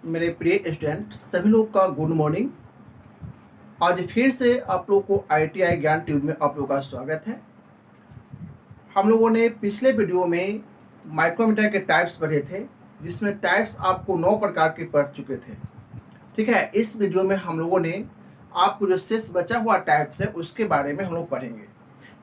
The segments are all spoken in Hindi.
मेरे प्रिय स्टूडेंट सभी लोग का गुड मॉर्निंग। आज फिर से आप लोग को ITI ज्ञान ट्यूब में आप लोग का स्वागत है। हम लोगों ने पिछले वीडियो में माइक्रोमीटर के टाइप्स पढ़े थे, जिसमें टाइप्स आपको 9 प्रकार के पढ़ चुके थे। ठीक है, इस वीडियो में हम लोगों ने आपको जो शेष बचा हुआ टाइप्स है उसके बारे में हम लोग पढ़ेंगे।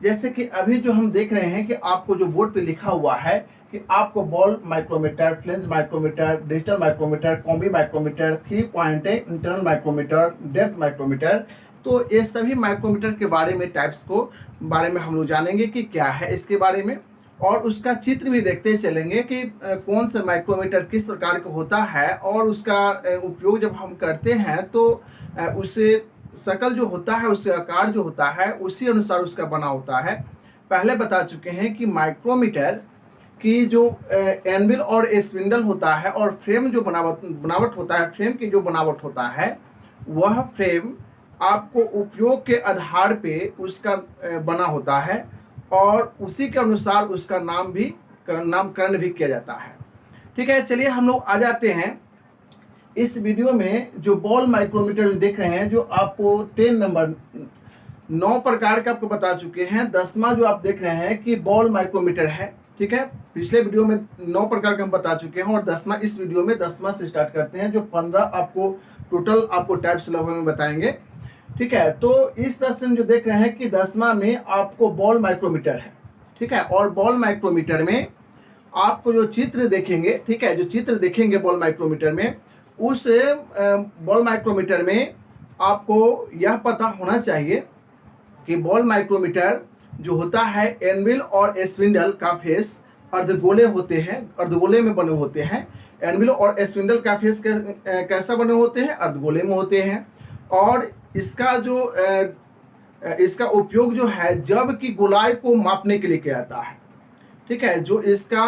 जैसे कि अभी जो हम देख रहे हैं कि आपको जो बोर्ड पे लिखा हुआ है कि आपको ball micrometer, flange micrometer, digital micrometer, combi micrometer, 3 point internal micrometer, depth micrometer, तो ये सभी माइक्रोमीटर के बारे में टाइप्स को बारे में हम लोग जानेंगे कि क्या है इसके बारे में, और उसका चित्र भी देखते चलेंगे कि कौन सा माइक्रोमीटर किस प्रकार का होता है और उसका उपयोग जब हम करते हैं तो उससे शकल जो होता है, उससे आकार जो होता है उसी अनुसार उसका बना होता है। पहले बता चुके हैं कि माइक्रोमीटर की जो एनविल और स्पिंडल होता है और फ्रेम जो बनावट होता है, फ्रेम की जो बनावट होता है, वह फ्रेम आपको उपयोग के आधार पे उसका बना होता है और उसी के अनुसार उसका नामकरण भी किया जाता है। ठीक है, चलिए हम लोग आ जाते हैं इस वीडियो में। जो बॉल माइक्रोमीटर देख रहे हैं, जो आपको 10 नंबर 9 प्रकार के आपको बता चुके हैं। 10वां जो आप देख रहे हैं कि बॉल माइक्रोमीटर है। ठीक है, पिछले वीडियो में 9 प्रकार के हम बता चुके हैं और 10वां इस वीडियो में 10वां से स्टार्ट करते हैं, जो 15 आपको टोटल आपको टाइप्स लगभग में बताएंगे। ठीक है, तो इस 10 जो देख रहे हैं कि 10वां में आपको बॉल माइक्रोमीटर है। ठीक है, और बॉल माइक्रोमीटर में आपको जो चित्र देखेंगे, ठीक है, जो चित्र देखेंगे बॉल माइक्रोमीटर में, उस बॉल माइक्रोमीटर में आपको यह पता होना चाहिए कि बॉल माइक्रोमीटर जो होता है, एनविल और स्पिंडल का फेस अर्धगोले होते हैं, अर्धगोले में बने होते हैं। एनविल और स्पिंडल का फेस कैसा बने होते हैं? अर्धगोले में होते हैं। और इसका उपयोग जो है जब की गोलाई को मापने के लिए किया जाता है। ठीक है, जो इसका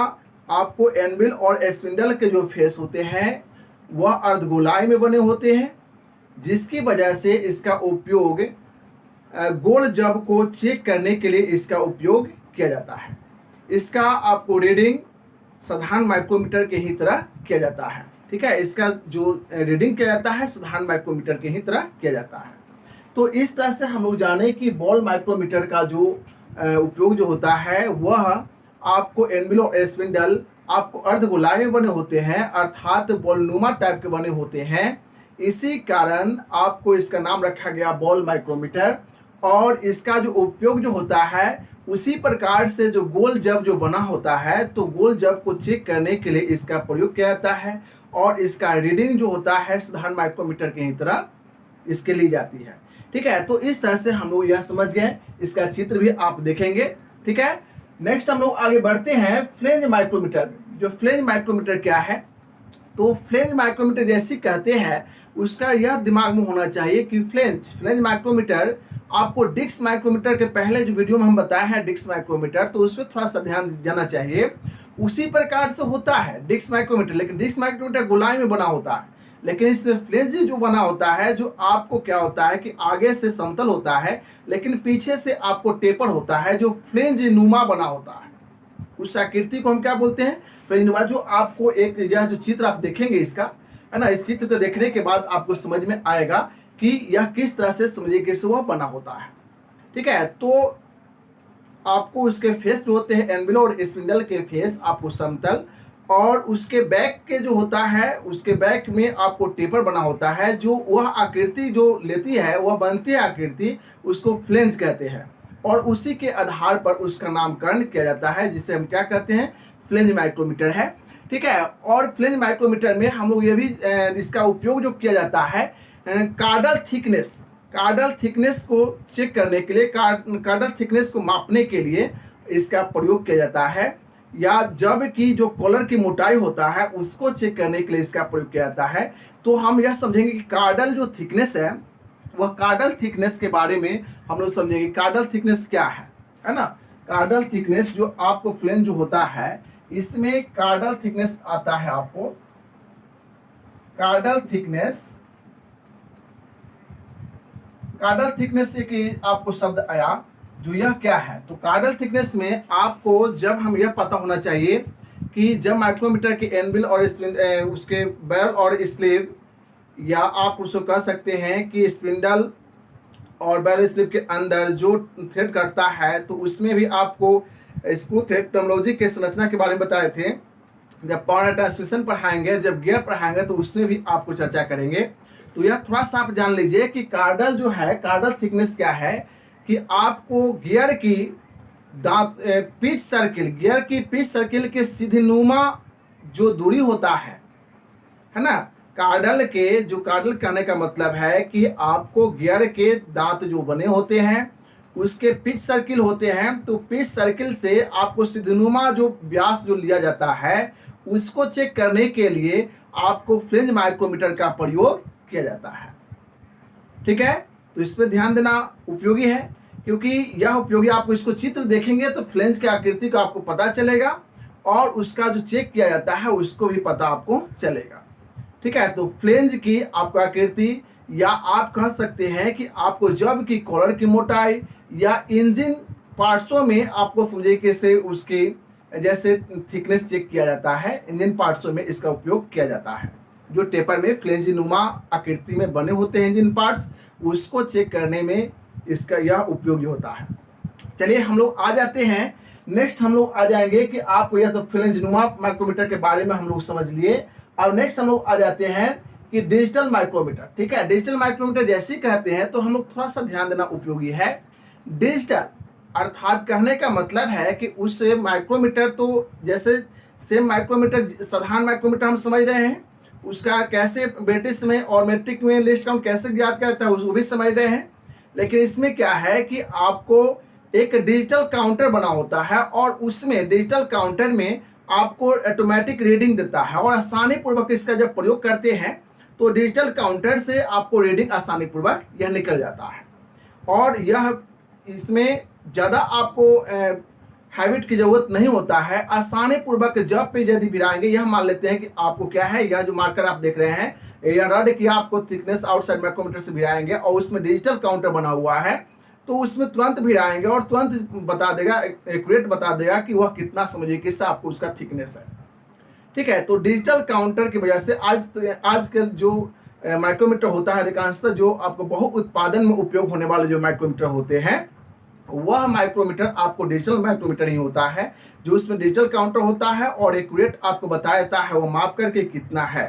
आपको एनविल और स्पिंडल के जो फेस होते हैं वह अर्धगोलाई में बने होते हैं, जिसकी वजह से इसका उपयोग गोल जब को चेक करने के लिए इसका उपयोग किया जाता है। इसका आपको रीडिंग साधारण माइक्रोमीटर के ही तरह किया जाता है। ठीक है, इसका जो रीडिंग किया जाता है साधारण माइक्रोमीटर के ही तरह किया जाता है। तो इस तरह से हम लोग जाने कि बॉल माइक्रोमीटर का जो उपयोग जो होता है वह आपको एनविल और स्पिंडल आपको अर्धगोलाई में बने होते हैं, अर्थात बॉलनुमा टाइप के बने होते हैं। इसी कारण आपको इसका नाम रखा गया बॉल माइक्रोमीटर। और इसका जो उपयोग जो होता है उसी प्रकार से जो गोल जब जो बना होता है, तो गोल जब को चेक करने के लिए इसका प्रयोग किया जाता है और इसका रीडिंग जो होता है साधारण माइक्रोमीटर की ही तरह इसके ली जाती है। ठीक है, तो इस तरह से हम लोग यह समझ गए। इसका चित्र भी आप देखेंगे। ठीक है, नेक्स्ट हम लोग आगे बढ़ते हैं फ्लेंज माइक्रोमीटर। जो फ्लेंज माइक्रोमीटर क्या है? तो फ्लेंज माइक्रोमीटर जैसे कहते हैं उसका यह दिमाग में होना चाहिए कि फ्लेंज माइक्रोमीटर आपको डिस्क माइक्रोमीटर के पहले जो वीडियो में हम बताए हैं डिस्क माइक्रोमीटर, तो उस पर थोड़ा सा ध्यान देना चाहिए। उसी प्रकार से होता है डिस्क माइक्रोमीटर, लेकिन डिस्क माइक्रोमीटर गोलाई में बना होता है, लेकिन इस फ्लेंज जो बना होता है, जो आपको क्या होता है कि आगे से समतल होता है लेकिन पीछे से आपको टेपर होता है, जो फ्लेंज नुमा बना होता है। उस आकृति को हम क्या बोलते हैं? फ्लेंज नुमा। जो आपको एक यह जो चित्र आप देखेंगे इसका, है ना, इस चित्र को देखने के बाद आपको समझ में आएगा कि यह किस तरह से समझिए कैसे वह बना होता है। ठीक है, तो आपको उसके फेस जो होते हैं, एनविल और स्पिंडल के फेस आपको समतल, और उसके बैक के जो होता है उसके बैक में आपको टेपर बना होता है। जो वह आकृति जो लेती है, वह बनती है आकृति, उसको फ्लेंज कहते हैं और उसी के आधार पर उसका नामकरण किया जाता है, जिसे हम क्या कहते हैं? फ्लेंज माइक्रोमीटर है। ठीक है, और फ्लेंज माइक्रोमीटर में हम लोग ये भी इसका उपयोग जो किया जाता है कार्डल थिकनेस को चेक करने के लिए, कार्डल थिकनेस को मापने के लिए इसका प्रयोग किया जाता है, या जब की जो कॉलर की मोटाई होता है उसको चेक करने के लिए इसका प्रयोग किया जाता है। तो हम यह समझेंगे कि कार्डल जो थिकनेस है, वह कार्डल थिकनेस के बारे में हम लोग समझेंगे। कार्डल थिकनेस क्या है ना? कार्डल थिकनेस जो आपको फ्लेंज जो होता है, इसमें कार्डल थिकनेस आता है आपको। कार्डल थिकनेस एक आपको शब्द आया, जो यह क्या है? तो कार्डल थिकनेस में आपको जब हम यह पता होना चाहिए कि जब माइक्रोमीटर के एनविल और उसके बैरल और स्लीव, या आप उसको कह सकते हैं कि स्पिंडल और बैरल स्लीव के अंदर जो थ्रेड करता है, तो उसमें भी आपको स्क्रू थ्रेड टर्मिनोलॉजी के संरचना के बारे में बताए थे। जब पावर ट्रांसमिशन पढ़ाएंगे, जब गियर पढ़ाएंगे, तो उसमें भी आपको चर्चा करेंगे। तो यह थोड़ा सा आप जान लीजिए कि कार्डल जो है, कार्डल थिकनेस क्या है, कि आपको गियर की पिच सर्किल, गियर की पिच सर्किल के सीधीनुमा जो दूरी होता है ना, कार्डल के, जो कार्डल कहने का मतलब है कि आपको गियर के दांत जो बने होते हैं उसके पिच सर्किल होते हैं, तो पिच सर्किल से आपको सीधीनुमा जो व्यास जो लिया जाता है उसको चेक करने के लिए आपको फ्लेंज माइक्रोमीटर का प्रयोग किया जाता है। ठीक है, तो इस पर ध्यान देना उपयोगी है, क्योंकि यह उपयोगी, आपको इसको चित्र देखेंगे तो फ्लेंज की आकृति का आपको पता चलेगा और उसका जो चेक किया जाता है उसको भी पता आपको चलेगा। ठीक है, तो फ्लेंज की आपको आकृति, या आप कह सकते हैं कि आपको जब की कॉलर की मोटाई या इंजन पार्ट्सों में आपको समझिए कैसे उसकी जैसे थिकनेस चेक किया जाता है, इंजन पार्ट्सों में इसका उपयोग किया जाता है। जो टेपर में फ्लेंज नुमा आकृति में बने होते हैं इंजन पार्ट्स, उसको चेक करने में इसका यह उपयोगी होता है। चलिए हम लोग आ जाते हैं, नेक्स्ट हम लोग आ जाएंगे कि आपको यह तो फ्लेंज नुमा माइक्रोमीटर के बारे में हम लोग समझ लिए। और नेक्स्ट हम लोग आ जाते हैं कि डिजिटल माइक्रोमीटर। ठीक है, डिजिटल माइक्रोमीटर जैसे ही कहते हैं तो हम लोग थोड़ा सा ध्यान देना उपयोगी है। डिजिटल अर्थात कहने का मतलब है कि उस माइक्रोमीटर, तो जैसे सेम माइक्रोमीटर, साधारण माइक्रोमीटर हम समझ रहे हैं, उसका कैसे ब्रिटिश में और मेट्रिक में लिस्ट काउंट कैसे ज्ञात करता है वो भी समझ रहे हैं। लेकिन इसमें क्या है कि आपको एक डिजिटल काउंटर बना होता है और उसमें डिजिटल काउंटर में आपको ऑटोमेटिक रीडिंग देता है, और आसानी पूर्वक इसका जब प्रयोग करते हैं तो डिजिटल काउंटर से आपको रीडिंग आसानी पूर्वक यह निकल जाता है। और यह इसमें ज़्यादा आपको हैबिट की जरूरत नहीं होता है, आसानी पूर्वक जब पे यदि गिराएंगे, यह मान लेते हैं कि आपको क्या है, यह जो मार्कर आप देख रहे हैं, यह रड की आपको थिकनेस आउटसाइड माइक्रोमीटर से गिराएंगे और उसमें डिजिटल काउंटर बना हुआ है, तो उसमें तुरंत भिड़ाएंगे और तुरंत बता देगा, एक्यूरेट बता देगा कि वह कितना, समझिए किससे आपको उसका थिकनेस है। ठीक है, तो डिजिटल काउंटर की वजह से आजकल जो माइक्रोमीटर होता है, अधिकांशतः जो आपको बहु उत्पादन में उपयोग होने वाले जो माइक्रोमीटर होते हैं, वह माइक्रोमीटर आपको डिजिटल माइक्रोमीटर ही होता है, जो उसमें डिजिटल काउंटर होता है और एक्यूरेट आपको बताया जाता है वो माप करके कितना है।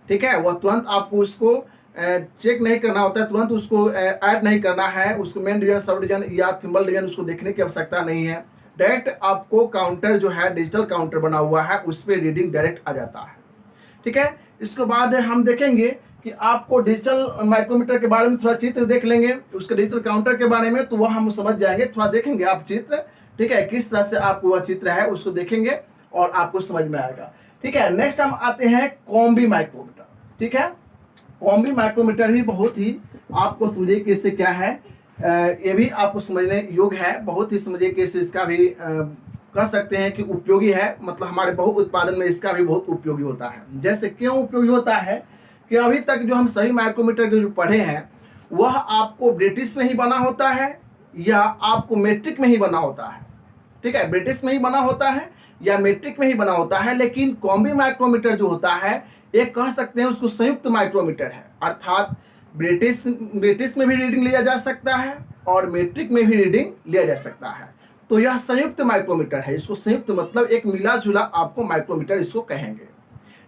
ठीक है, वह तुरंत आपको उसको चेक नहीं करना होता है, तुरंत उसको ऐड नहीं करना है, उसको मेन डिवीजन, सब डिवीजन या थिम्बल डिवीजन उसको देखने की आवश्यकता नहीं है। डायरेक्ट आपको काउंटर जो है, डिजिटल काउंटर बना हुआ है, उस पर रीडिंग डायरेक्ट आ जाता है। ठीक है, इसके बाद हम देखेंगे कि आपको डिजिटल माइक्रोमीटर के बारे में थोड़ा चित्र देख लेंगे, उसके डिजिटल काउंटर के बारे में, तो वह हम समझ जाएंगे। थोड़ा देखेंगे आप चित्र, ठीक है, किस तरह से आपको वह चित्र है उसको देखेंगे और आपको समझ में आएगा। ठीक है, नेक्स्ट हम आते हैं कॉम्बी माइक्रोमीटर। ठीक है, कॉम्बी माइक्रोमीटर भी बहुत ही आपको समझिए कि इससे क्या है, ये भी आपको समझने योग्य है, बहुत ही समझिए कि इसका भी कह सकते हैं कि उपयोगी है, मतलब हमारे बहु उत्पादन में इसका भी बहुत उपयोगी होता है। जैसे क्यों उपयोगी होता है कि अभी तक जो हम सभी माइक्रोमीटर के जो पढ़े हैं वह आपको ब्रिटिश में ही बना होता है या आपको मेट्रिक में ही बना होता है। ठीक है, ब्रिटिश में ही बना होता है या मेट्रिक में ही बना होता है, लेकिन कॉम्बी माइक्रोमीटर जो होता है एक कह सकते हैं उसको संयुक्त माइक्रोमीटर है, अर्थात ब्रिटिश में भी रीडिंग लिया जा सकता है और मेट्रिक में भी रीडिंग लिया जा सकता है। तो यह संयुक्त माइक्रोमीटर है, इसको संयुक्त मतलब एक मिला जुला आपको माइक्रोमीटर इसको कहेंगे।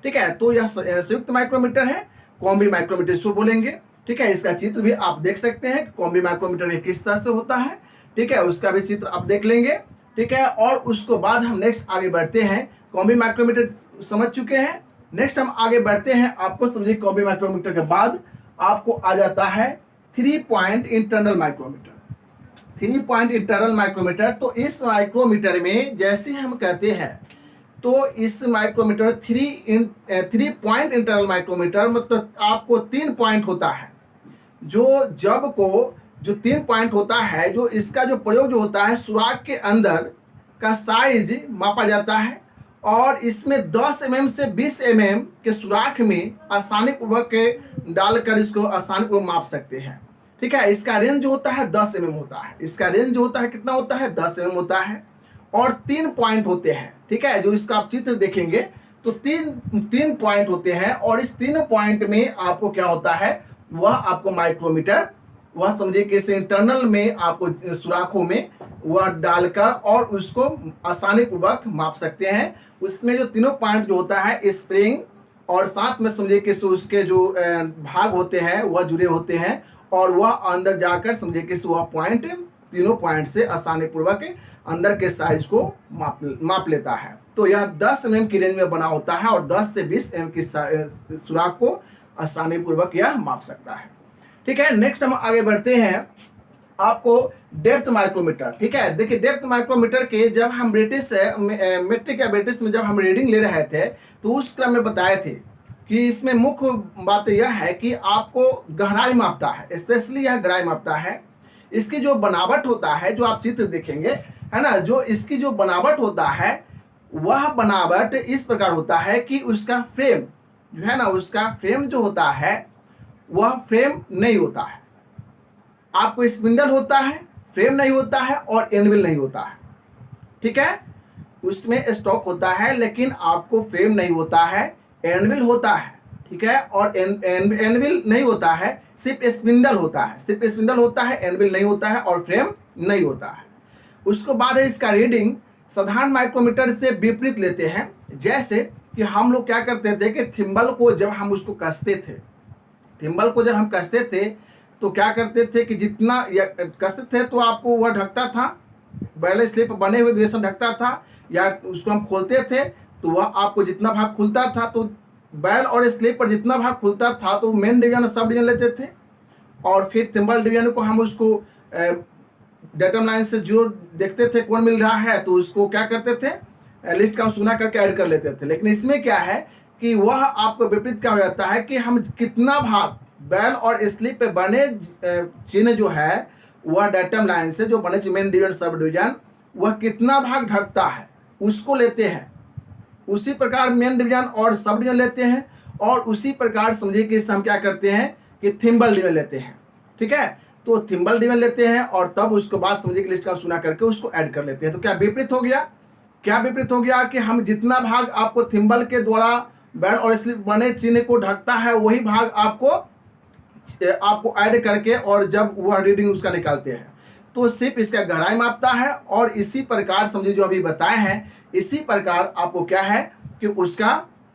ठीक है, तो यह संयुक्त माइक्रोमीटर है, कॉम्बी माइक्रोमीटर इसको बोलेंगे। ठीक है, इसका चित्र भी आप देख सकते हैं कि कॉम्बी माइक्रोमीटर किस तरह से होता है। ठीक है, उसका भी चित्र आप देख लेंगे। ठीक है, और उसको बाद हम नेक्स्ट आगे बढ़ते हैं। कॉम्बी माइक्रोमीटर समझ चुके हैं, नेक्स्ट हम आगे बढ़ते हैं। आपको समझिए कॉम्बी माइक्रोमीटर के बाद आपको आ जाता है 3 point internal micrometer. 3 point internal micrometer, तो इस माइक्रोमीटर में जैसे हम कहते हैं, तो इस माइक्रोमीटर 3 पॉइंट इंटरनल माइक्रोमीटर मतलब आपको 3 पॉइंट होता है, जो 3 पॉइंट होता है, जो इसका जो प्रयोग जो होता है, सुराख के अंदर का साइज मापा जाता है और इसमें 10 mm से 20 mm के सुराख में आसानी पूर्वक डालकर इसको आसानी पूर्वक माप सकते हैं। ठीक है, इसका रेंज जो होता है 10 mm होता है, इसका रेंज जो होता है कितना होता है 10 mm होता है। और 3 पॉइंट होते हैं, ठीक है। जो इसका आप चित्र देखेंगे तो तीन पॉइंट होते हैं, और इस 3 पॉइंट में आपको क्या होता है, वह आपको माइक्रोमीटर, वह समझिए कि इस इंटरनल में आपको सुराखों में वह डालकर और उसको आसानी पूर्वक माप सकते हैं। उसमें जो तीनों पॉइंट जो होता है स्प्रिंग, और साथ में समझिए कि उसके जो भाग होते हैं वह जुड़े होते हैं, और वह अंदर जाकर समझिए कि वह पॉइंट, तीनों पॉइंट से आसानी पूर्वक अंदर के साइज को माप लेता है। तो यह 10 mm की रेंज में बना होता है, और 10 से 20 mm की सुराख को आसानी पूर्वक यह माप सकता है, ठीक है। नेक्स्ट हम आगे बढ़ते हैं, आपको डेप्थ माइक्रोमीटर, ठीक है। देखिए डेप्थ माइक्रोमीटर के जब हम ब्रिटिश मैट्रिक या ब्रिटिश में जब हम रीडिंग ले रहे थे तो उस क्रम में बताए थे कि इसमें मुख्य बात यह है कि आपको गहराई मापता है, स्पेशली यह गहराई मापता है। इसकी जो बनावट होता है, जो आप चित्र देखेंगे है ना, जो इसकी जो बनावट होता है वह बनावट इस प्रकार होता है कि उसका फ्रेम जो है ना, उसका फ्रेम जो होता है वह फ्रेम नहीं होता है। आपको स्पिंडल होता है, फ्रेम नहीं होता है, और एनविल नहीं होता है, ठीक है। उसमें स्टॉक होता है लेकिन आपको फ्रेम नहीं होता है, एनविल होता है, ठीक है। और एनविल नहीं होता है, सिर्फ स्पिंडल होता है, सिर्फ स्पिंडल होता है, एनविल नहीं होता है और फ्रेम नहीं होता है। उसके बाद है इसका रीडिंग साधारण माइक्रोमीटर से विपरीत लेते हैं। जैसे कि हम लोग क्या करते थे कि थिम्बल को जब हम उसको कसते थे, थिम्बल को जब हम कसते थे तो क्या करते थे कि जितना कसते थे तो आपको वह ढकता था, बैरल स्लिप बने हुए ग्रेसन ढकता था, या उसको हम खोलते थे तो वह आपको जितना भाग खुलता था, तो बैरल और स्लिप पर जितना भाग खुलता था तो मेन डिवीजन सब डिवीजन लेते थे, और फिर थिम्बल डिवीजन को हम उसको डेटम लाइन से जो देखते थे कौन मिल रहा है तो उसको क्या करते थे, लिस्ट का सुना करके ऐड कर लेते थे। लेकिन इसमें क्या है कि वह आपको विपरीत क्या हो जाता है कि हम कितना भाग बैरल और स्लिप पे बने चिन्ह जो है वह डेटम लाइन से जो बने मेन डिवीजन सब डिवीजन वह कितना भाग ढकता है उसको लेते हैं। उसी प्रकार मेन डिवीजन और सब डिवीजन लेते हैं, और उसी प्रकार समझिए कि हम क्या करते हैं कि थिम्बल डिवीजन लेते हैं, ठीक है। तो थिम्बल डिवीजन लेते हैं और तब उसके बाद समझिए कि लिस्ट का सुना करके उसको ऐड कर लेते हैं। तो क्या विपरीत हो गया, क्या विपरीत हो गया कि हम जितना भाग आपको थिम्बल के द्वारा बैरल और स्लिप बने चिन्ह को ढकता है वही भाग आपको ऐड करके और जब वह रीडिंग उसका निकालते हैं तो सिर्फ इसका गहराई मापता है। और इसी प्रकार समझिए जो अभी बताए हैं इसी प्रकार आपको क्या है कि उसका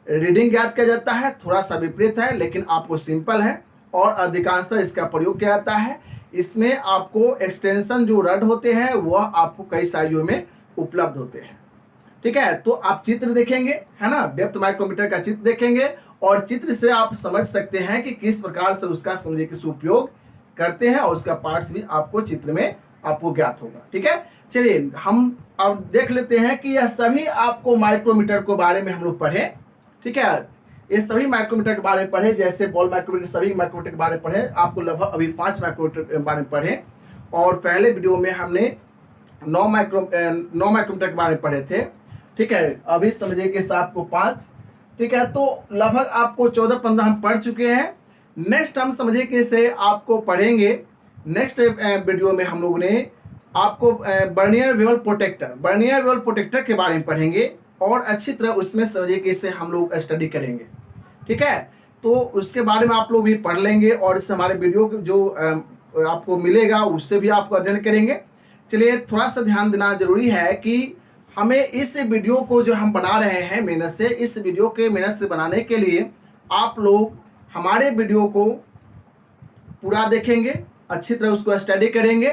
रीडिंग याद किया जाता है। थोड़ा सा विपरीत है लेकिन आपको सिंपल है, और अधिकांशतः इसका प्रयोग किया जाता है। इसमें आपको एक्सटेंशन जो रड होते हैं वह आपको कई साइजों में उपलब्ध होते हैं, ठीक है। तो आप चित्र देखेंगे है ना, डेप्थ माइक्रोमीटर का चित्र देखेंगे और चित्र से आप समझ सकते हैं कि किस प्रकार से उसका समझिए कि उपयोग करते हैं, और उसका पार्ट्स भी आपको चित्र में आपको ज्ञात होगा, ठीक है। चलिए हम अब देख लेते हैं कि यह सभी आपको माइक्रोमीटर के बारे में हम लोग पढ़े, ठीक है। ये सभी माइक्रोमीटर के बारे में पढ़े, जैसे बॉल माइक्रोमीटर, सभी माइक्रोमीटर के बारे में पढ़े। आपको लगभग अभी 5 माइक्रोमीटर के बारे में पढ़े, और पहले वीडियो में हमने 9 माइक्रोमीटर के बारे में पढ़े थे, ठीक है। अभी समझिए कि आपको 5, ठीक है। तो लगभग आपको 14-15 हम पढ़ चुके हैं। नेक्स्ट हम समझिए कि इसे आपको पढ़ेंगे नेक्स्ट वीडियो में हम लोग ने आपको बर्नियर व्हील प्रोटेक्टर के बारे में पढ़ेंगे, और अच्छी तरह उसमें समझिए कि इसे हम लोग स्टडी करेंगे, ठीक है। तो उसके बारे में आप लोग भी पढ़ लेंगे, और इससे हमारे वीडियो जो आपको मिलेगा उससे भी आपको अध्ययन करेंगे। चलिए थोड़ा सा ध्यान देना जरूरी है कि हमें इस वीडियो को जो हम बना रहे हैं मेहनत से, इस वीडियो के मेहनत से बनाने के लिए आप लोग हमारे वीडियो को पूरा देखेंगे, अच्छी तरह उसको स्टडी करेंगे,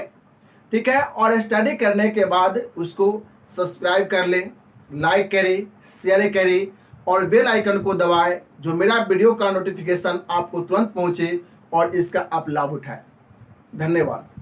ठीक है। और स्टडी करने के बाद उसको सब्सक्राइब कर लें, लाइक करें, शेयर करें और बेल आइकन को दबाएं, जो मेरा वीडियो का नोटिफिकेशन आपको तुरंत पहुंचे और इसका आप लाभ उठाएं। धन्यवाद।